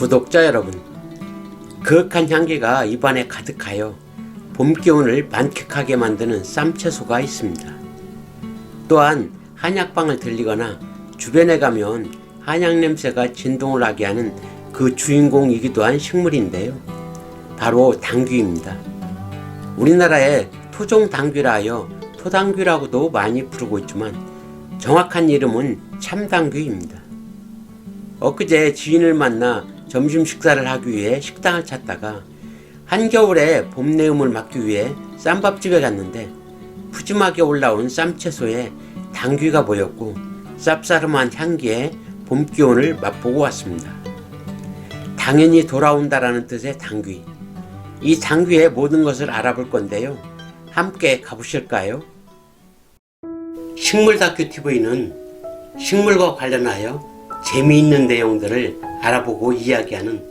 구독자 여러분, 그윽한 향기가 입안에 가득하여 봄 기운을 만끽하게 만드는 쌈채소가 있습니다. 또한 한약방을 들리거나 주변에 가면 한약 냄새가 진동을 하게 하는 그 주인공이기도 한 식물인데요. 바로 당귀입니다. 우리나라에 토종 당귀라 하여 토당귀라고도 많이 부르고 있지만 정확한 이름은 참당귀입니다. 엊그제 지인을 만나 점심 식사를 하기 위해 식당을 찾다가 한겨울에 봄 내음을 막기 위해 쌈밥집에 갔는데 푸짐하게 올라온 쌈채소에 당귀가 보였고 쌉싸름한 향기에 봄 기온을 맛보고 왔습니다. 당연히 돌아온다라는 뜻의 당귀. 이 당귀의 모든 것을 알아볼 건데요. 함께 가보실까요? 식물다큐TV는 식물과 관련하여 재미있는 내용들을 알아보고 이야기하는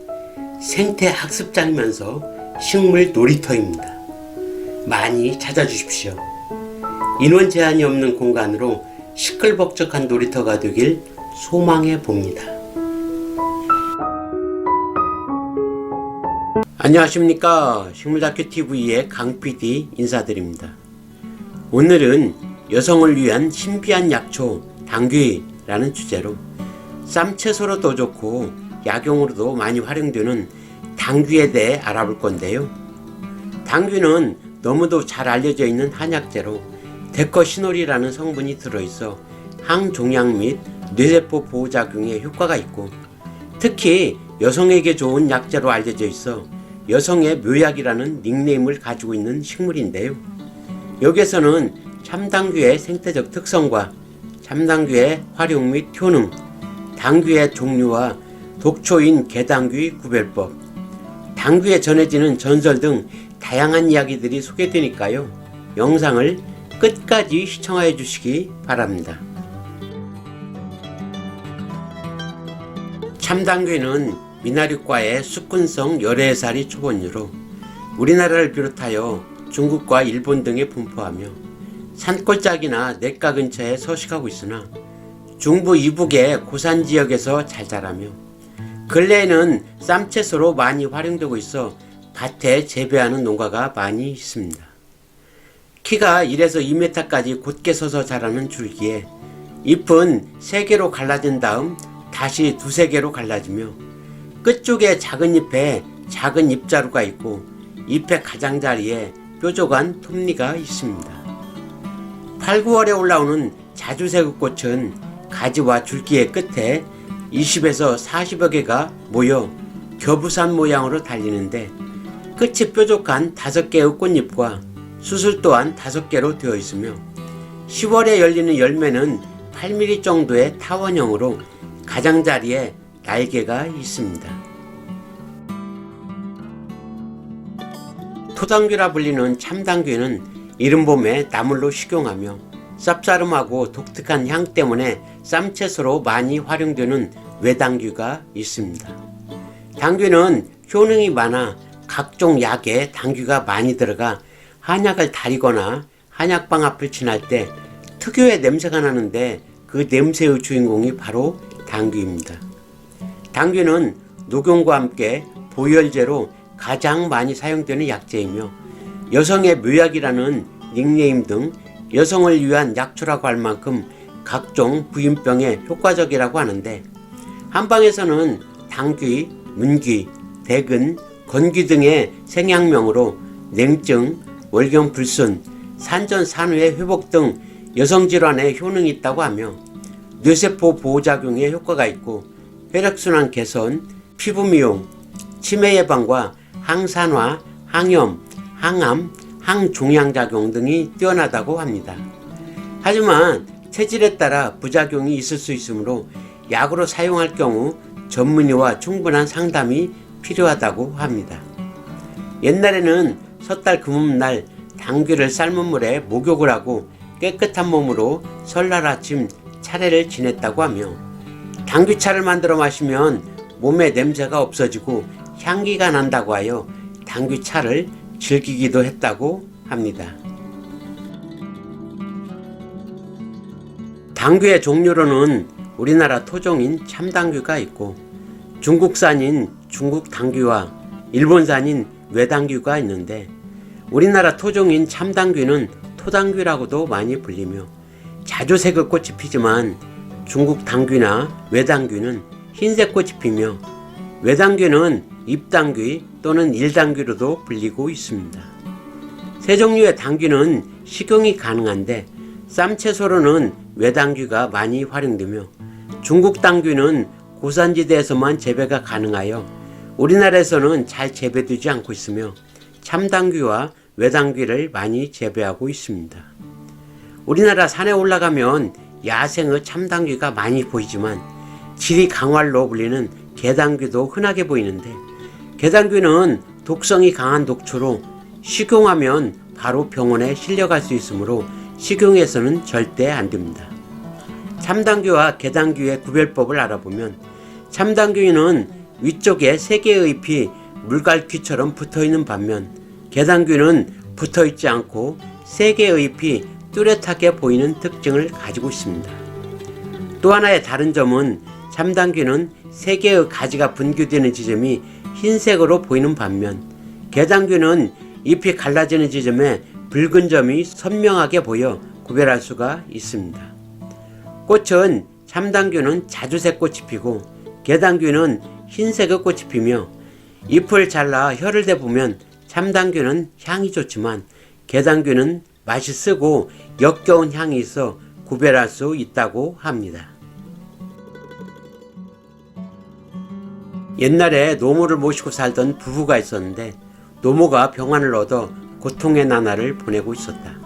생태 학습장이면서 식물 놀이터입니다. 많이 찾아주십시오. 인원 제한이 없는 공간으로 시끌벅적한 놀이터가 되길 소망해 봅니다. 안녕하십니까. 식물다큐TV의 강PD 인사드립니다. 오늘은 여성을 위한 신비한 약초 당귀라는 주제로 쌈채소로도 좋고 약용으로도 많이 활용되는 당귀에 대해 알아볼 건데요. 당귀는 너무도 잘 알려져 있는 한약재로 데커시놀이라는 성분이 들어있어 항종양 및 뇌세포 보호작용에 효과가 있고 특히 여성에게 좋은 약재로 알려져 있어 여성의 묘약이라는 닉네임을 가지고 있는 식물인데요. 여기에서는 참당귀의 생태적 특성과 참당귀의 활용 및 효능, 당귀의 종류와 독초인 개당귀 구별법, 당귀에 전해지는 전설 등 다양한 이야기들이 소개되니까요. 영상을 끝까지 시청해 주시기 바랍니다. 참당귀는 미나리과의 숙근성 열애살이 초본류로 우리나라를 비롯하여 중국과 일본 등에 분포하며 산골짜기나 냇가 근처에 서식하고 있으나 중부 이북의 고산 지역에서 잘 자라며 근래에는 쌈채소로 많이 활용되고 있어 밭에 재배하는 농가가 많이 있습니다. 키가 1에서 2m까지 곧게 서서 자라는 줄기에 잎은 3개로 갈라진 다음 다시 2-3개로 갈라지며 끝쪽에 작은 잎에 작은 잎자루가 있고 잎의 가장자리에 뾰족한 톱니가 있습니다. 8, 9월에 올라오는 자주새우꽃은 가지와 줄기의 끝에 20에서 40여 개가 모여 겨부산 모양으로 달리는데 끝이 뾰족한 5개의 꽃잎과 수술 또한 5개로 되어 있으며 10월에 열리는 열매는 8mm 정도의 타원형으로 가장자리에 날개가 있습니다. 토당귀라 불리는 참당귀는 이른 봄에 나물로 식용하며 쌉싸름하고 독특한 향 때문에 쌈채소로 많이 활용되는 외당귀가 있습니다. 당귀는 효능이 많아 각종 약에 당귀가 많이 들어가 한약을 다리거나 한약방 앞을 지날 때 특유의 냄새가 나는데 그 냄새의 주인공이 바로 당귀입니다. 당귀는 녹용과 함께 보혈제로 가장 많이 사용되는 약재이며 여성의 묘약이라는 닉네임 등 여성을 위한 약초라고 할 만큼 각종 부인병에 효과적이라고 하는데 한방에서는 당귀, 문귀, 대근, 건귀 등의 생약명으로 냉증, 월경불순, 산전산후의 회복 등 여성질환에 효능이 있다고 하며 뇌세포 보호작용에 효과가 있고 혈액순환 개선, 피부 미용, 치매 예방과 항산화, 항염, 항암, 항종양작용 등이 뛰어나다고 합니다. 하지만 체질에 따라 부작용이 있을 수 있으므로 약으로 사용할 경우 전문의와 충분한 상담이 필요하다고 합니다. 옛날에는 섣달 금음날 당귀를 삶은 물에 목욕을 하고 깨끗한 몸으로 설날 아침 차례를 지냈다고 하며 당귀차를 만들어 마시면 몸에 냄새가 없어지고 향기가 난다고 하여 당귀차를 즐기기도 했다고 합니다. 당귀의 종류로는 우리나라 토종인 참당귀가 있고 중국산인 중국 당귀와 일본산인 외당귀가 있는데 우리나라 토종인 참당귀는 토당귀라고도 많이 불리며 자주 색의 꽃이 피지만 중국 당귀나 외당귀는 흰색 꽃이 피며 외당귀는 잎당귀 또는 일당귀로도 불리고 있습니다. 세 종류의 당귀는 식용이 가능한데 쌈채소로는 외당귀가 많이 활용되며 중국 당귀는 고산지대에서만 재배가 가능하여 우리나라에서는 잘 재배되지 않고 있으며 참당귀와 외당귀를 많이 재배하고 있습니다. 우리나라 산에 올라가면 야생의 참당귀가 많이 보이지만 지리 강활로 불리는 개당귀도 흔하게 보이는데 개당귀는 독성이 강한 독초로 식용하면 바로 병원에 실려갈 수 있으므로 식용해서는 절대 안 됩니다. 참당귀와 개당귀의 구별법을 알아보면 참당귀는 위쪽에 3개의 잎이 물갈퀴처럼 붙어있는 반면 개당귀는 붙어있지 않고 3개의 잎이 뚜렷하게 보이는 특징을 가지고 있습니다. 또 하나의 다른 점은 참당귀는 3개의 가지가 분규되는 지점이 흰색으로 보이는 반면 개당귀는 잎이 갈라지는 지점에 붉은 점이 선명하게 보여 구별할 수가 있습니다. 꽃은 참당귀는 자주색 꽃이 피고 개당귀는 흰색의 꽃이 피며 잎을 잘라 혀를 대보면 참당귀는 향이 좋지만 개당귀는 맛이 쓰고 역겨운 향이 있어 구별할 수 있다고 합니다. 옛날에 노모를 모시고 살던 부부가 있었는데 노모가 병환을 얻어 고통의 나날을 보내고 있었다.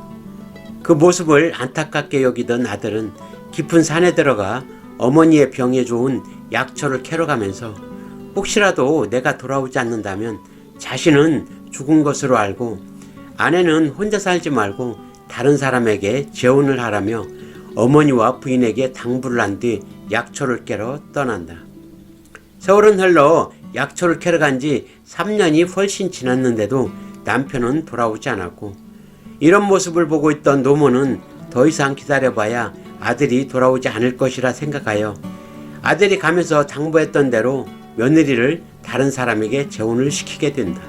그 모습을 안타깝게 여기던 아들은 깊은 산에 들어가 어머니의 병에 좋은 약초를 캐러 가면서 혹시라도 내가 돌아오지 않는다면 자신은 죽은 것으로 알고 아내는 혼자 살지 말고 다른 사람에게 재혼을 하라며 어머니와 부인에게 당부를 한 뒤 약초를 캐러 떠난다. 세월은 흘러 약초를 캐러 간 지 3년이 훨씬 지났는데도 남편은 돌아오지 않았고 이런 모습을 보고 있던 노모는 더 이상 기다려봐야 아들이 돌아오지 않을 것이라 생각하여 아들이 가면서 당부했던 대로 며느리를 다른 사람에게 재혼을 시키게 된다.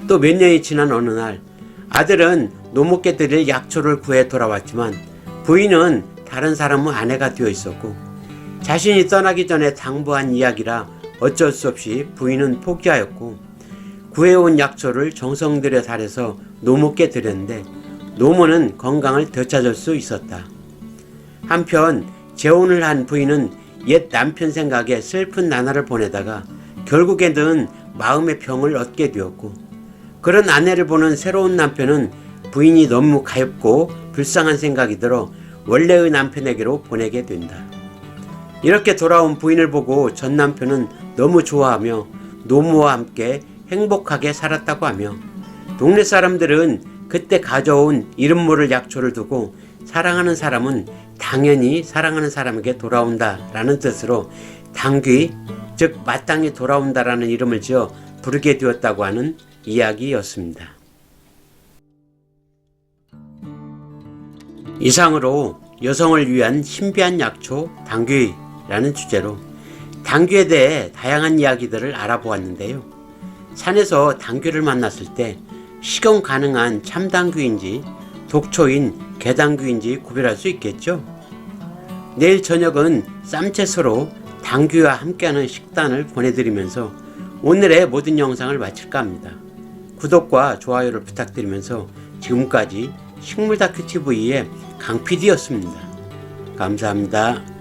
또 몇 년이 지난 어느 날 아들은 노모께 드릴 약초를 구해 돌아왔지만 부인은 다른 사람의 아내가 되어 있었고 자신이 떠나기 전에 당부한 이야기라 어쩔 수 없이 부인은 포기하였고 구해온 약초를 정성 들여 달여서 노모께 드렸는데 노모는 건강을 되찾을 수 있었다. 한편 재혼을 한 부인은 옛 남편 생각에 슬픈 나날을 보내다가 결국에는 마음의 병을 얻게 되었고 그런 아내를 보는 새로운 남편은 부인이 너무 가엾고 불쌍한 생각이 들어 원래의 남편에게로 보내게 된다. 이렇게 돌아온 부인을 보고 전 남편은 너무 좋아하며 노모와 함께 행복하게 살았다고 하며 동네 사람들은 그때 가져온 이름 모를 약초를 두고 사랑하는 사람은 당연히 사랑하는 사람에게 돌아온다 라는 뜻으로 당귀, 즉 마땅히 돌아온다라는 이름을 지어 부르게 되었다고 하는 이야기였습니다. 이상으로 여성을 위한 신비한 약초 당귀라는 주제로 당귀에 대해 다양한 이야기들을 알아보았는데요. 산에서 당귀를 만났을 때 식용 가능한 참당귀인지 독초인 개당귀인지 구별할 수 있겠죠. 내일 저녁은 쌈채소로 당귀와 함께하는 식단을 보내드리면서 오늘의 모든 영상을 마칠까 합니다. 구독과 좋아요를 부탁드리면서 지금까지 식물다큐TV의 강PD였습니다. 감사합니다.